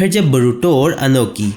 फिर जब ब्रूटो और अनोकी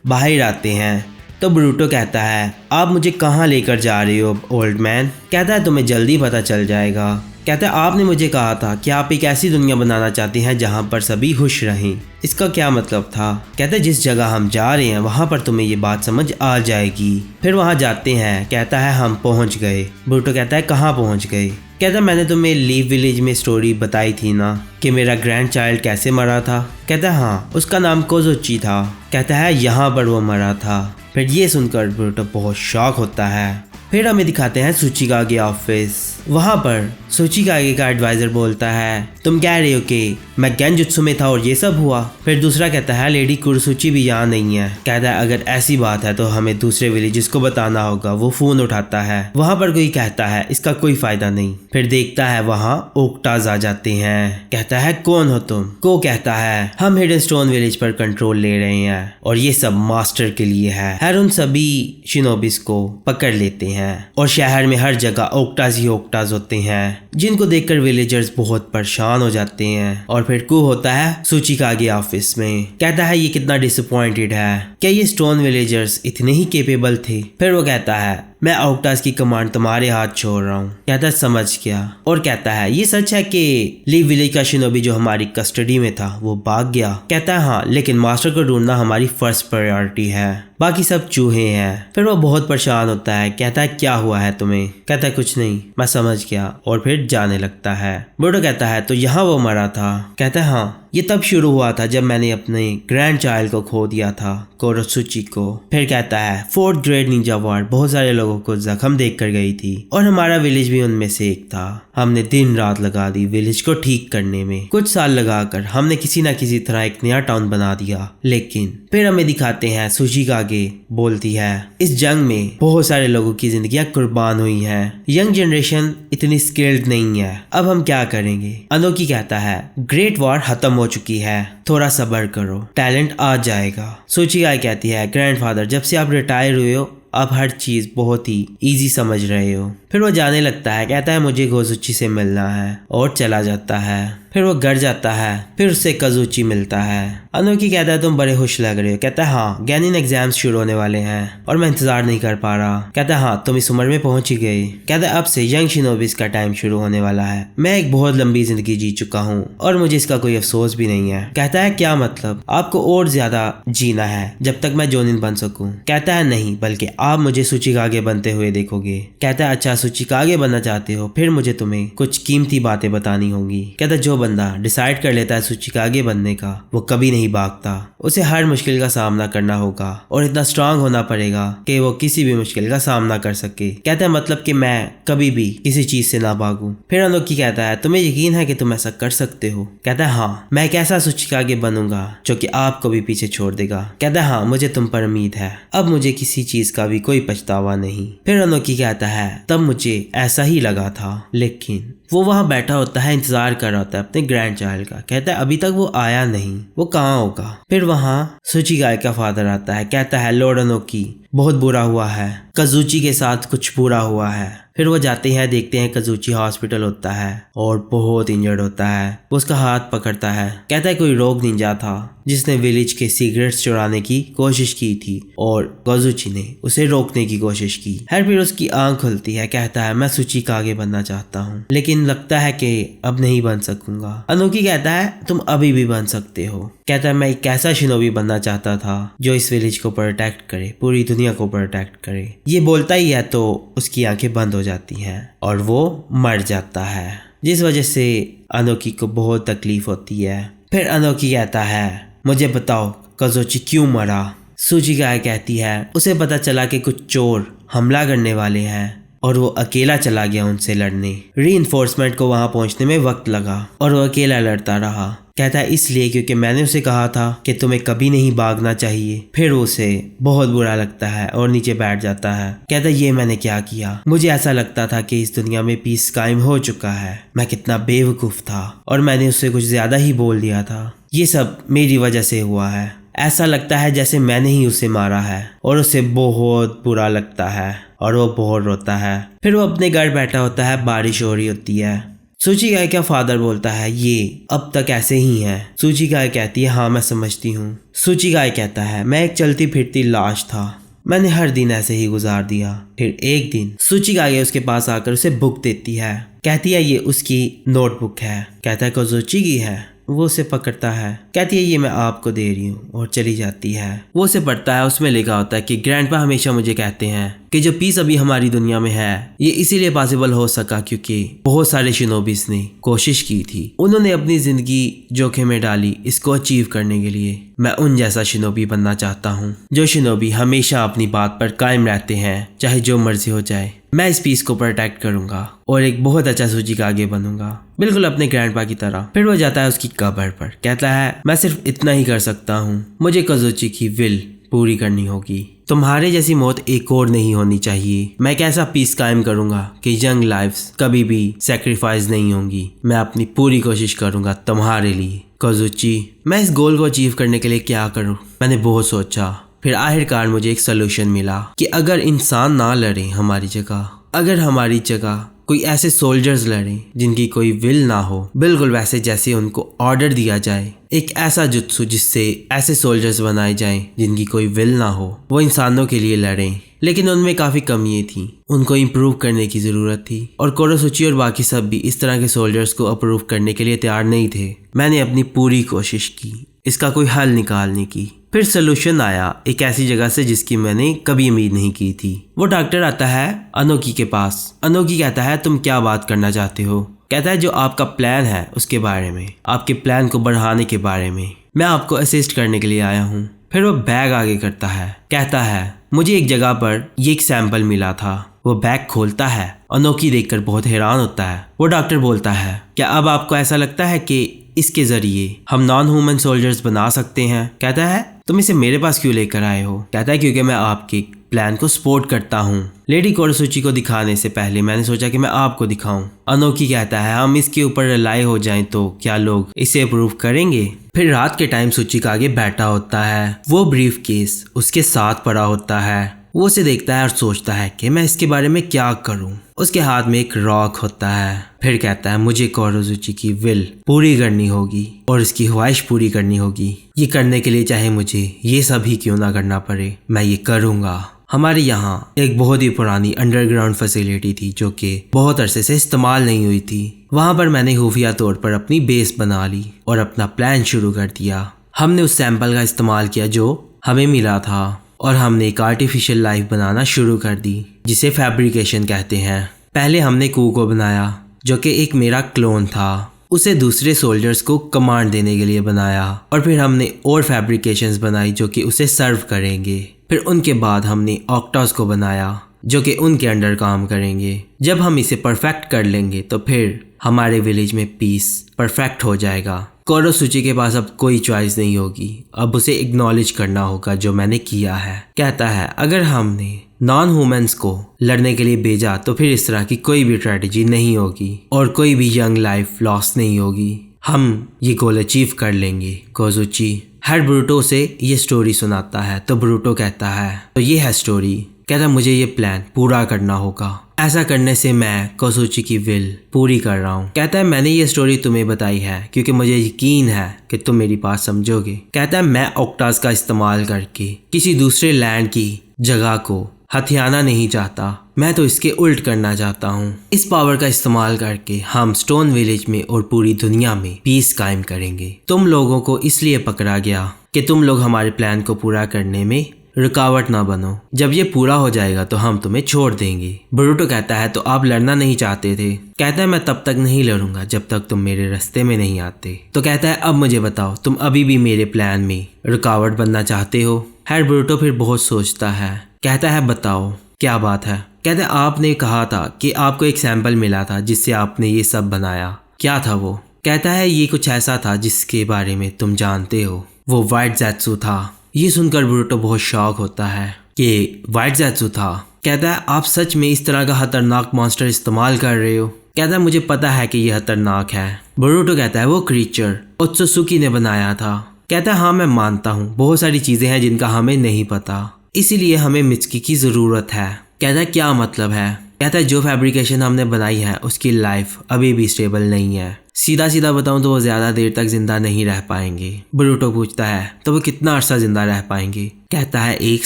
बाहर आते हैं तो ब्रूटो कहता है, आप मुझे कहाँ लेकर जा रहे हो ओल्ड मैन? कहता है, तुम्हें जल्दी पता चल जाएगा। कहता है, आपने मुझे कहा था कि आप एक ऐसी दुनिया बनाना चाहते हैं जहाँ पर सभी खुश रहें। इसका क्या मतलब था? कहता है, जिस जगह हम जा रहे हैं वहाँ पर तुम्हें ये बात समझ आ जाएगी। फिर वहाँ जाते हैं। कहता है, हम पहुँच गए। ब्रूटो कहता है, कहाँ पहुँच गए? कहता है, मैंने तुम्हें लीव विलेज में स्टोरी बताई थी ना कि मेरा ग्रैंड चाइल्ड कैसे मरा था। कहता है, हाँ, उसका नाम कोजुची था। कहता है, यहाँ पर वो मरा था। फिर ये सुनकर ब्रूटो बहुत शॉक होता है। फिर हमें दिखाते हैं सुचिकागे ऑफिस। वहाँ पर सुचिकागे का एडवाइजर बोलता है, तुम कह रहे हो कि मैं गेंजुत्सु में था और ये सब हुआ? फिर दूसरा कहता है, लेडी कुरुसुची भी यहाँ नहीं है। कहता है, अगर ऐसी बात है तो हमें दूसरे विलेजेस को बताना होगा। वो फोन उठाता है। वहाँ पर कोई कहता है, इसका कोई फायदा नहीं। फिर देखता है वहाँ ओक्टाज आ जाते हैं। कहता है, कौन हो तुम? को कहता है, हम हिडन स्टोन विलेज पर कंट्रोल ले रहे हैं और ये सब मास्टर के लिए है। हर उन सभी शिनोबिस को पकड़ लेते हैं और शहर में हर जगह ओक्टाज ही ओक्टाज होते हैं, जिनको देखकर विलेजर्स बहुत परेशान हो जाते हैं। और फिर कू होता है सुचिकागे ऑफिस में। कहता है, ये कितना डिसअपॉइंटेड है। क्या ये स्टोन विलेजर्स इतने ही केपेबल थे? फिर वो कहता है, मैं ओक्टाज की कमांड तुम्हारे हाथ छोड़ रहा हूँ। कहता है, समझ गया। और कहता है, ये सच है कि लीव विलेज का शिनोबी जो हमारी कस्टडी में था वो भाग गया? कहता है, हाँ, लेकिन मास्टर को ढूंढना हमारी फर्स्ट प्रायोरिटी है, बाकी सब चूहे हैं। फिर वो बहुत परेशान होता है। कहता है, क्या हुआ है तुम्हें? कहता है, कुछ नहीं, मैं समझ गया। और फिर जाने लगता है। ब्रूटो कहता है, तो यहाँ वो मरा था? कहता है, हाँ, ये तब शुरू हुआ था जब मैंने अपने ग्रैंड चाइल्ड को खो दिया था, कोरोसुची को। फिर कहता है, 4th ग्रेड निंजा वार बहुत सारे लोगों को जख्म देख कर गई थी और हमारा विलेज भी उनमें से एक था। हमने दिन रात लगा दी विलेज को ठीक करने में। कुछ साल लगाकर हमने किसी न किसी तरह एक नया टाउन बना दिया। लेकिन फिर हमें दिखाते हैं सुचिकागे बोलती है, इस जंग में बहुत सारे लोगों की जिंदगियां कुर्बान हुई हैं। यंग जनरेशन इतनी स्किल्ड नहीं है, अब हम क्या करेंगे? अनोकी कहता है, ग्रेट वॉर खत्म हो चुकी है, थोड़ा सब्र करो, टैलेंट आ जाएगा। सुचिकागे कहती है, ग्रैंडफादर, जब से आप रिटायर हुए हो आप हर चीज बहुत ही इजी समझ रहे हो। फिर वो जाने लगता है। कहता है, मुझे कोजुची से मिलना है और चला जाता है। फिर वो घर जाता है। फिर उससे कोजुची मिलता है। अनोकी कहता है, तुम बड़े खुश लग रहे हो। कहता है, हाँ, गैनिन एग्जाम्स शुरू होने वाले हैं और मैं इंतजार नहीं कर पा रहा। कहता है, हाँ, तुम इस उम्र में पहुंच ही गए। कहता है, अब से यंग शिनोबिस का टाइम शुरू होने वाला है। मैं एक बहुत लंबी जिंदगी जी चुका हूँ और मुझे इसका कोई अफसोस भी नहीं है। कहता है, क्या मतलब? आपको और ज्यादा जीना है जब तक मैं जोनिन बन सकूं? कहता है, नहीं, बल्कि आप मुझे सुचिकागे बनते हुए देखोगे। कहता है, अच्छा, सुचिकागे बनना चाहते हो? फिर मुझे तुम्हें कुछ कीमती बातें बतानी होंगी। कहता है, जो बंदा डिसाइड कर लेता है सुचिकागे बनने का वो कभी नहीं भागता। उसे हर मुश्किल का सामना करना होगा और इतना स्ट्रांग होना पड़ेगा कि वो किसी भी मुश्किल का सामना कर सके। कहता है, मतलब कि मैं कभी भी किसी चीज से ना भागूं। फिर अनोकी कहता है, तुम्हें यकीन है कि तुम ऐसा कर सकते हो? कहता है, हाँ, मैं एक ऐसा सुचिकागे बनूंगा जो कि आपको भी पीछे छोड़ देगा। कहता है, हाँ, मुझे तुम पर उम्मीद है। अब मुझे किसी चीज का भी कोई पछतावा नहीं। फिर अनोकी कहता है, तब मुझे ऐसा ही लगा था। लेकिन वो वहां बैठा होता है, इंतजार कर रहा होता है अपने ग्रैंड चाइल्ड का। कहता है, अभी तक वो आया नहीं, वो कहाँ होगा? फिर वहां सुचिकागे का फादर आता है। कहता है, लॉर्ड अनोकी, बहुत बुरा हुआ है, कोजुची के साथ कुछ बुरा हुआ है। फिर वो जाते हैं, देखते हैं कोजुची हॉस्पिटल होता है और बहुत इंजर्ड होता है। वो उसका हाथ पकड़ता है। कहता है, कोई रोग निंजा था जिसने विलेज के सिगरेट्स चुराने की कोशिश की थी और कोजुची ने उसे रोकने की कोशिश की। फिर उसकी आंख खुलती है। कहता है, मैं सुचिकागे बनना चाहता हूँ लेकिन लगता है कि अब नहीं बन सकूंगा। अनोकी कहता है, तुम अभी भी बन सकते हो। कहता है, मैं एक ऐसा शिनोबी बनना चाहता था जो इस विलेज को प्रोटेक्ट करे, पूरी दुनिया को प्रोटेक्ट करे। ये बोलता ही है तो उसकी आंखें बंद हो जाती हैं और वो मर जाता है, जिस वजह से अनोकी को बहुत तकलीफ होती है। फिर अनोकी कहता है, मुझे बताओ कोजुची क्यों मरा? सुचिकागे कहती है, उसे पता चला कि कुछ चोर हमला करने वाले हैं और वो अकेला चला गया उनसे लड़ने। रीइंफोर्समेंट को वहां पहुंचने में वक्त लगा और वो अकेला लड़ता रहा। कहता है, इसलिए क्योंकि मैंने उसे कहा था कि तुम्हें कभी नहीं भागना चाहिए। फिर उसे बहुत बुरा लगता है और नीचे बैठ जाता है। कहता है, ये मैंने क्या किया? मुझे ऐसा लगता था कि इस दुनिया में पीस कायम हो चुका है। मैं कितना बेवकूफ था और मैंने उससे कुछ ज्यादा ही बोल दिया था। ये सब मेरी वजह से हुआ है। ऐसा लगता है जैसे मैंने ही उसे मारा है और उसे बहुत बुरा लगता है और वो बहुत रोता है। फिर वो अपने घर बैठा होता है, बारिश हो रही होती है। सूचिकाई का फादर बोलता है ये अब तक ऐसे ही है। सूचिकाई कहती है हाँ मैं समझती हूँ। सूचिकाई कहता है मैं एक चलती फिरती लाश था, मैंने हर दिन ऐसे ही गुजार दिया। फिर एक दिन सूचिकाई उसके पास आकर उसे बुक देती है, कहती है ये उसकी नोटबुक है। कहता है कोज़ुची की है। वो उसे पकड़ता है, कहती है ये मैं आपको दे रही हूँ और चली जाती है। वो उसे पढ़ता है, उसमें लिखा होता है कि ग्रैंडपा हमेशा मुझे कहते हैं कि जो पीस अभी हमारी दुनिया में है ये इसीलिए पॉसिबल हो सका क्योंकि बहुत सारे शिनोबीस ने कोशिश की थी, उन्होंने अपनी जिंदगी जोखिम में डाली इसको अचीव करने के लिए। मैं उन जैसा शिनोबी बनना चाहता हूँ जो शिनोबी हमेशा अपनी बात पर कायम रहते हैं चाहे जो मर्जी हो जाए। मैं इस पीस को प्रोटेक्ट करूंगा और एक बहुत अच्छा सूचिकागे बनूंगा, बिल्कुल अपने ग्रैंडपा की तरह। फिर वो जाता है उसकी कब्र पर, कहता है मैं सिर्फ इतना ही कर सकता हूँ, मुझे कोज़ुची की विल पूरी करनी होगी। तुम्हारे जैसी मौत एक और नहीं होनी चाहिए। मैं एक ऐसा पीस कायम करूंगा कि यंग लाइफ्स कभी भी सेक्रीफाइस नहीं होंगी। मैं अपनी पूरी कोशिश करूंगा तुम्हारे लिए कोज़ुची। मैं इस गोल को अचीव करने के लिए क्या करूं? मैंने बहुत सोचा, फिर आखिरकार मुझे एक सोल्यूशन मिला कि अगर इंसान ना लड़े हमारी जगह, अगर हमारी जगह कोई ऐसे सोल्जर्स लड़े जिनकी कोई विल ना हो, बिल्कुल वैसे जैसे उनको ऑर्डर दिया जाए, एक ऐसा जुत्सु जिससे ऐसे सोल्जर्स बनाए जाएं जिनकी कोई विल ना हो, वो इंसानों के लिए लड़ें। लेकिन उनमें काफ़ी कमियां थी, उनको इम्प्रूव करने की ज़रूरत थी और कोरोसुची और बाकी सब भी इस तरह के सोल्जर्स को अप्रूव करने के लिए तैयार नहीं थे। मैंने अपनी पूरी कोशिश की इसका कोई हल निकालने की। फिर सोल्यूशन आया एक ऐसी जगह से जिसकी मैंने कभी उम्मीद नहीं की थी। वो डॉक्टर आता है अनोकी के पास। अनोकी कहता है तुम क्या बात करना चाहते हो? कहता है जो आपका प्लान है उसके बारे में, आपके प्लान को बढ़ाने के बारे में। मैं आपको असिस्ट करने के लिए आया हूँ। फिर वो बैग आगे करता है, कहता है मुझे एक जगह पर ये एक सैंपल मिला था। वो बैग खोलता है, अनोकी देखकर बहुत हैरान होता है। वो डॉक्टर बोलता है क्या अब आपको ऐसा लगता है कि इसके जरिए हम नॉन ह्यूमन सोल्जर्स बना सकते हैं? कहता है तुम इसे मेरे पास क्यों लेकर आए हो? कहता है क्योंकि मैं आपके प्लान को सपोर्ट करता हूँ। लेडी कोरोसुची को दिखाने से पहले मैंने सोचा कि मैं आपको दिखाऊं। अनोकी कहता है हम इसके ऊपर रिलाई हो जाएं तो क्या लोग इसे अप्रूव करेंगे? फिर रात के टाइम सूचिकागे बैठा होता है, वो ब्रीफ केस उसके साथ पड़ा होता है। वो उसे देखता है और सोचता है कि मैं इसके बारे में क्या करूं। उसके हाथ में एक रॉक होता है। फिर कहता है मुझे कोरोसुची की विल पूरी करनी होगी और इसकी ख्वाहिश पूरी करनी होगी। ये करने के लिए चाहे मुझे ये सब ही क्यों ना करना पड़े, मैं ये करूंगा। हमारे यहाँ एक बहुत ही पुरानी अंडरग्राउंड फैसिलिटी थी जो कि बहुत अरसे से इस्तेमाल नहीं हुई थी। वहाँ पर मैंने खुफिया तौर पर अपनी बेस बना ली और अपना प्लान शुरू कर दिया। हमने उस सैंपल का इस्तेमाल किया जो हमें मिला था और हमने एक आर्टिफिशियल लाइफ बनाना शुरू कर दी जिसे फैब्रिकेशन कहते हैं। पहले हमने कू को बनाया जो कि एक मेरा क्लोन था, उसे दूसरे सोल्जर्स को कमांड देने के लिए बनाया और फिर हमने और फैब्रिकेशंस बनाई जो कि उसे सर्व करेंगे। फिर उनके बाद हमने ऑक्टास को बनाया जो कि उनके अंडर काम करेंगे। जब हम इसे परफेक्ट कर लेंगे तो फिर हमारे विलेज में पीस परफेक्ट हो जाएगा। कोरोसुची के पास अब कोई चॉइस नहीं होगी, अब उसे एक्नॉलेज करना होगा जो मैंने किया है। कहता है अगर हमने नॉन ह्यूमंस को लड़ने के लिए भेजा तो फिर इस तरह की कोई भी स्ट्रेटजी नहीं होगी और कोई भी यंग लाइफ लॉस नहीं होगी। हम ये गोल अचीव कर लेंगे। कोज़ुची हर ब्रूटो से ये स्टोरी सुनाता है तो ब्रूटो कहता है तो ये है स्टोरी। कहता है मुझे ये प्लान पूरा करना होगा, ऐसा करने से मैं कोज़ुची की विल पूरी कर रहा हूँ। कहता है मैंने ये स्टोरी तुम्हें बताई है क्योंकि मुझे यकीन है कि तुम मेरी बात समझोगे। कहता है मैं ऑक्टास का इस्तेमाल करके किसी दूसरे लैंड की जगह को हथियाना नहीं चाहता, मैं तो इसके उल्ट करना चाहता हूँ। इस पावर का इस्तेमाल करके हम स्टोन विलेज में और पूरी दुनिया में पीस कायम करेंगे। तुम लोगों को इसलिए पकड़ा गया कि तुम लोग हमारे प्लान को पूरा करने में रुकावट ना बनो। जब ये पूरा हो जाएगा तो हम तुम्हें छोड़ देंगे। ब्रूटो कहता है तो आप लड़ना नहीं चाहते थे? कहता है मैं तब तक नहीं लड़ूंगा जब तक तुम मेरे रास्ते में नहीं आते। तो कहता है अब मुझे बताओ तुम अभी भी मेरे प्लान में रुकावट बनना चाहते हो? हेड ब्रूटो फिर बहुत सोचता है, कहता है बताओ क्या बात है? कहता है आपने कहा था कि आपको एक सैंपल मिला था जिससे आपने ये सब बनाया, क्या था वो? कहता है ये कुछ ऐसा था जिसके बारे में तुम जानते हो, वो वाइट ज़ैत्सु था। ये सुनकर ब्रूटो बहुत शॉक होता है कि वाइट ज़ैत्सु था। कहता है आप सच में इस तरह का खतरनाक मॉन्स्टर इस्तेमाल कर रहे हो? कहता है मुझे पता है कि ये खतरनाक है। ब्रूटो कहता है वो क्रीचर ओत्सुसुकी ने बनाया था। कहता है हाँ मैं मानता हूँ, बहुत सारी चीज़ें हैं जिनका हमें नहीं पता, इसीलिए हमें मित्सुकी की ज़रूरत है। कहता है क्या मतलब है? कहता है जो फैब्रिकेशन हमने बनाई है उसकी लाइफ अभी भी स्टेबल नहीं है। सीधा सीधा बताऊं तो वो ज़्यादा देर तक जिंदा नहीं रह पाएंगे। ब्रूटो पूछता है तो वो कितना अरसा जिंदा रह पाएंगे? कहता है 1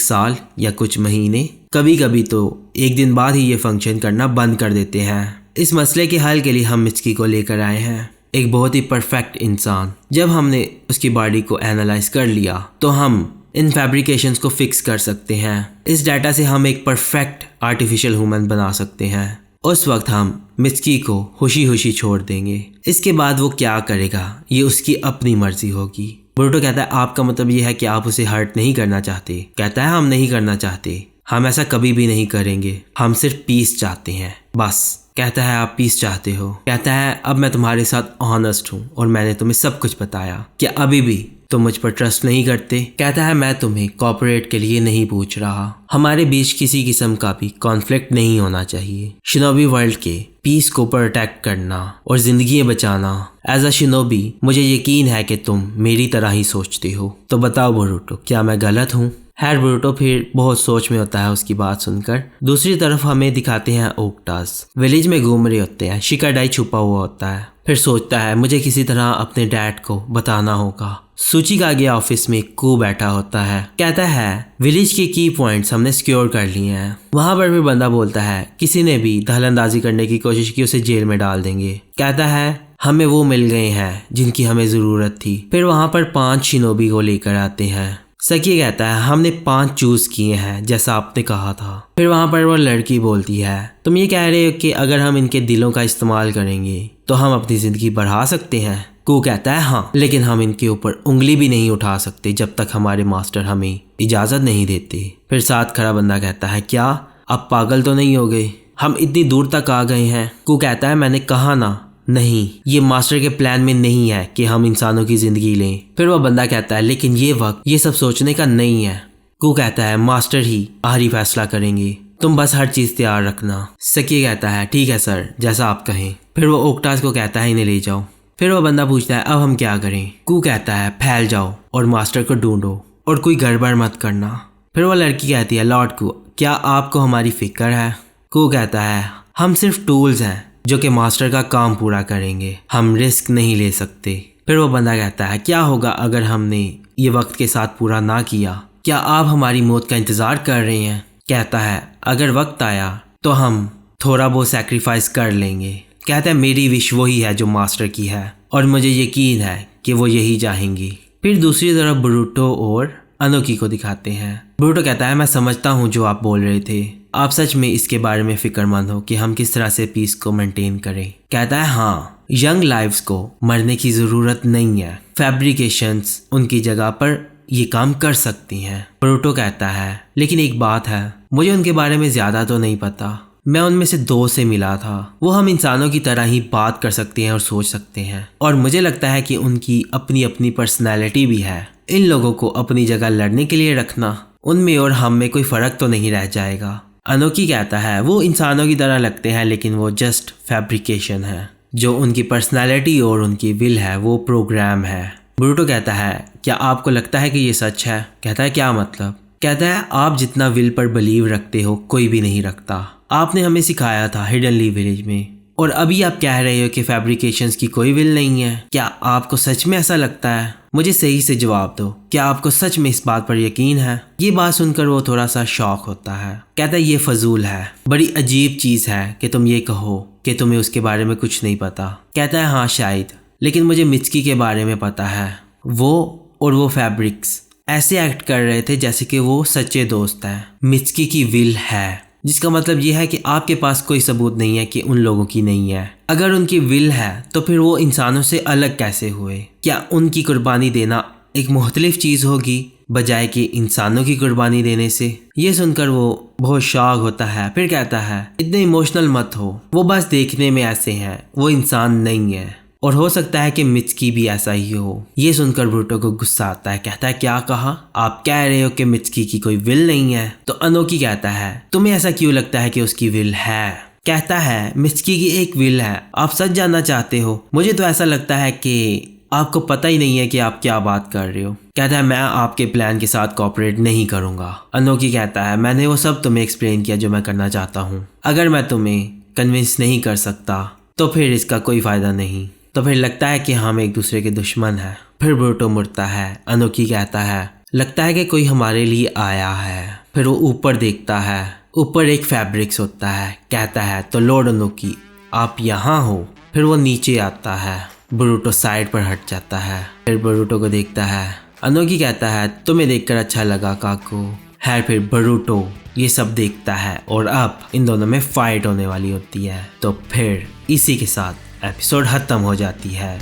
साल या कुछ महीने, कभी कभी तो 1 दिन बाद ही ये फंक्शन करना बंद कर देते हैं। इस मसले के हल के लिए हम मिचकी को लेकर आए हैं, एक बहुत ही परफेक्ट इंसान। जब हमने उसकी बॉडी को एनालाइज कर लिया तो हम इन फैब्रिकेशंस को फिक्स कर सकते हैं। इस डाटा से हम एक परफेक्ट आर्टिफिशियल ह्यूमन बना सकते हैं। उस वक्त हम मिचकी को खुशी खुशी छोड़ देंगे। इसके बाद वो क्या करेगा ये उसकी अपनी मर्जी होगी। ब्रूटो कहता है आपका मतलब ये है कि आप उसे हर्ट नहीं करना चाहते? कहता है हम नहीं करना चाहते, हम ऐसा कभी भी नहीं करेंगे, हम सिर्फ पीस चाहते हैं बस। कहता है आप पीस चाहते हो? कहता है अब मैं तुम्हारे साथ ऑनेस्ट हूँ और मैंने तुम्हें सब कुछ बताया, क्या अभी भी तुम मुझ पर ट्रस्ट नहीं करते? कहता है मैं तुम्हें कॉपरेट के लिए नहीं पूछ रहा, हमारे बीच किसी किस्म का भी कॉन्फ्लिक्ट नहीं होना चाहिए। शिनोबी वर्ल्ड के पीस को प्रोटेक्ट करना और जिंदगी बचाना, एज अ शिनोबी मुझे यकीन है कि तुम मेरी तरह ही सोचते हो। तो बताओ ब्रूटो क्या मैं गलत हूँ? खैर ब्रूटो फिर बहुत सोच में होता है उसकी बात सुनकर। दूसरी तरफ हमें दिखाते हैं ओक्टास विलेज में घूम रहे होते हैं। शिकाडाई छुपा हुआ होता है, फिर सोचता है मुझे किसी तरह अपने डैड को बताना होगा। सूचिकागे ऑफिस में कू बैठा होता है, कहता है विलेज के की पॉइंट्स हमने सिक्योर कर लिए हैं। वहां पर भी बंदा बोलता है किसी ने भी दखलंदाजी करने की कोशिश की उसे जेल में डाल देंगे। कहता है हमें वो मिल गए हैं जिनकी हमें जरूरत थी। फिर वहां पर 5 शिनोबी को लेकर आते हैं। सकी कहता है हमने 5 चूज किए हैं जैसा आपने कहा था। फिर वहां पर वो लड़की बोलती है तुम ये कह रहे हो कि अगर हम इनके दिलों का इस्तेमाल करेंगे तो हम अपनी जिंदगी बढ़ा सकते हैं? कू कहता है हाँ, लेकिन हम इनके ऊपर उंगली भी नहीं उठा सकते जब तक हमारे मास्टर हमें इजाजत नहीं देते। फिर साथ खड़ा बंदा कहता है क्या आप पागल तो नहीं हो गए, हम इतनी दूर तक आ गए हैं। कू कहता है मैंने कहा ना, नहीं ये मास्टर के प्लान में नहीं है कि हम इंसानों की जिंदगी लें। फिर वह बंदा कहता है लेकिन ये वक्त ये सब सोचने का नहीं है। कू कहता है मास्टर ही आखिरी फैसला करेंगे, तुम बस हर चीज तैयार रखना। सकी कहता है ठीक है सर, जैसा आप कहें। फिर वो ओक्टास को कहता है इन्हें ले जाओ। फिर वो बंदा पूछता है अब हम क्या करें? कू कहता है फैल जाओ और मास्टर को ढूंढो और कोई गड़बड़ मत करना। फिर वो लड़की कहती है लॉर्ड कू क्या आपको हमारी फिक्र है? कू कहता है हम सिर्फ टूल्स हैं जो कि मास्टर का काम पूरा करेंगे, हम रिस्क नहीं ले सकते। फिर वो बंदा कहता है क्या होगा अगर हमने ये वक्त के साथ पूरा ना किया? क्या आप हमारी मौत का इंतजार कर रहे हैं? कहता है अगर वक्त आया तो हम थोड़ा बहुत सैक्रिफाइस कर लेंगे। कहता है मेरी विश वही है जो मास्टर की है और मुझे यकीन है कि वो यही चाहेंगी। फिर दूसरी तरफ ब्रूटो और अनोकी को दिखाते हैं। ब्रूटो कहता है मैं समझता हूँ जो आप बोल रहे थे, आप सच में इसके बारे में फिक्रमंद हो कि हम किस तरह से पीस को मेंटेन करें। कहता है हाँ, यंग लाइव्स को मरने की ज़रूरत नहीं है, फैब्रिकेशंस उनकी जगह पर ये काम कर सकती हैं। ब्रूटो कहता है लेकिन एक बात है, मुझे उनके बारे में ज़्यादा तो नहीं पता, मैं उनमें से 2 से मिला था, वो हम इंसानों की तरह ही बात कर सकते हैं और सोच सकते हैं और मुझे लगता है कि उनकी अपनी अपनी पर्सनैलिटी भी है। इन लोगों को अपनी जगह लड़ने के लिए रखना, उनमें और हम में कोई फ़र्क तो नहीं रह जाएगा। अनोकी कहता है वो इंसानों की तरह लगते हैं लेकिन वो जस्ट फैब्रिकेशन है, जो उनकी पर्सनैलिटी और उनकी विल है वो प्रोग्राम है। ब्रूटो कहता है क्या आपको लगता है कि ये सच है? कहता है क्या मतलब? कहता है आप जितना विल पर बिलीव रखते हो कोई भी नहीं रखता, आपने हमें सिखाया था हिडनली विलेज में, और अभी आप कह रहे हो कि फैब्रिकेशंस की कोई विल नहीं है। क्या आपको सच में ऐसा लगता है? मुझे सही से जवाब दो, क्या आपको सच में इस बात पर यकीन है? ये बात सुनकर वो थोड़ा सा शॉक होता है। कहता है ये फजूल है, बड़ी अजीब चीज़ है कि तुम ये कहो कि तुम्हें उसके बारे में कुछ नहीं पता। कहता है हाँ शायद, लेकिन मुझे मिचकी के बारे में पता है। वो फैब्रिक्स ऐसे एक्ट कर रहे थे जैसे कि वो सच्चे दोस्त हैं। मिचकी की विल है, जिसका मतलब ये है कि आपके पास कोई सबूत नहीं है कि उन लोगों की नहीं है। अगर उनकी विल है तो फिर वो इंसानों से अलग कैसे हुए? क्या उनकी कुर्बानी देना एक मुख्तलिफ चीज़ होगी बजाय कि इंसानों की कुर्बानी देने से? ये सुनकर वो बहुत शॉक होता है। फिर कहता है इतने इमोशनल मत हो, वो बस देखने में ऐसे हैं, वो इंसान नहीं है, और हो सकता है कि मिचकी भी ऐसा ही हो। ये सुनकर ब्रूटो को गुस्सा आता है। कहता है क्या कहा? आप कह रहे हो कि मिचकी की कोई विल नहीं है? तो अनोकी कहता है तुम्हें ऐसा क्यों लगता है कि उसकी विल है? कहता है मिचकी की एक विल है, आप सच जानना चाहते हो? मुझे तो ऐसा लगता है कि आपको पता ही नहीं है कि आप क्या बात कर रहे हो। कहता है मैं आपके प्लान के साथ कोऑपरेट नहीं करूँगा। अनोकी कहता है मैंने वो सब तुम्हें एक्सप्लेन किया जो मैं करना चाहता हूँ। अगर मैं तुम्हें कन्विंस नहीं कर सकता तो फिर इसका कोई फ़ायदा नहीं। तो फिर लगता है कि हम एक दूसरे के दुश्मन हैं। फिर ब्रूटो मुड़ता है। अनोकी कहता है लगता है कि कोई हमारे लिए आया है। फिर वो ऊपर देखता है, ऊपर एक फैब्रिक्स होता है। कहता है तो लॉर्ड अनोकी आप यहाँ हो। फिर वो नीचे आता है। ब्रूटो साइड पर हट जाता है। फिर ब्रूटो को देखता है। अनोकी कहता है तुम्हें देखकर अच्छा लगा काकू। है फिर ब्रूटो ये सब देखता है और अब इन दोनों में फाइट होने वाली होती है। तो फिर इसी के साथ एपिसोड खत्म हो जाती है।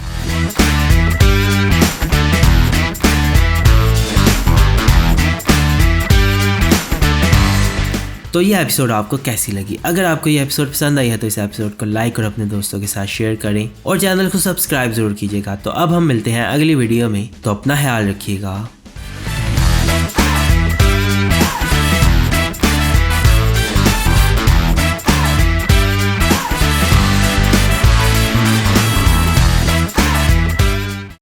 तो ये एपिसोड आपको कैसी लगी? अगर आपको ये एपिसोड पसंद आई है तो इस एपिसोड को लाइक और अपने दोस्तों के साथ शेयर करें और चैनल को सब्सक्राइब जरूर कीजिएगा। तो अब हम मिलते हैं अगली वीडियो में। तो अपना ख्याल रखिएगा।